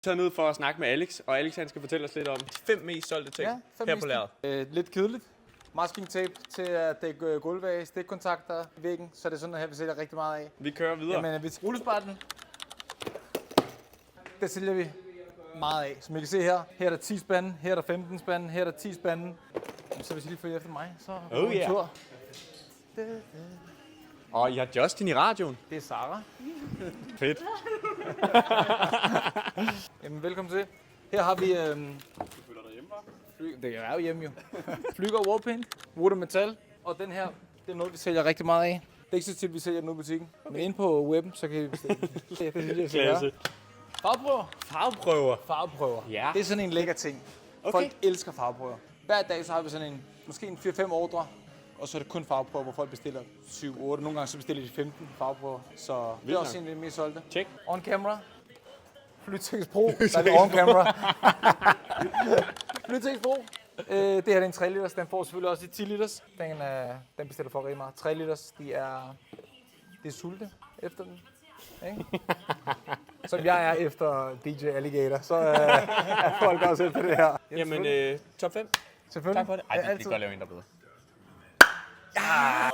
taget ned for at snakke med Alex, og Alex han skal fortælle os lidt om 5 mest solgte ting her på lageret. Lidt kedeligt. Masking tape til at dække gulve af, stikkontakter i væggen, så det er sådan her, vi sælger rigtig meget af. Vi kører videre. Jamen, rullesparten, det sælger vi meget af. Som I kan se her, her er der 10 spande, her er der 15 spande, her er der 10 spande. Så hvis I lige følger efter mig, så oh, yeah. tur. Og I har Justin i radioen. Det er Sara. Fedt. Jamen, velkommen til. Her har vi... Det er jo hjemme jo. Flyger Warpaint, Wood og Metal. Og den her, det er noget, vi sælger rigtig meget af. Det er ikke så tit, vi sælger den ude i butikken. Men inde på webben, så kan vi bestille den. Det synes jeg, Klasse. Farveprøver. Farveprøver. Ja. Det er sådan en lækker ting. Okay. Folk elsker farveprøver. Hver dag så har vi sådan en, måske en 4-5 ordre. Og så er det kun farveprøver, hvor folk bestiller 7-8. Nogle gange så bestiller de 15 farveprøver. Så det er også en af de mest solgte. Check. On camera. Flytex Pro. Der er det on camera. Flytex Pro. Det her er en 3 liters. Den får selvfølgelig også i 10 liters. Den bestiller for rigtig meget. 3 liters, det er sulte efter den. Ikke? Som jeg er efter DJ Alligator, så er folk også efter det her. Jamen, top 5. Selvfølgelig. Tak for det. Ej, det kan godt lave en, der er bedre. Ja!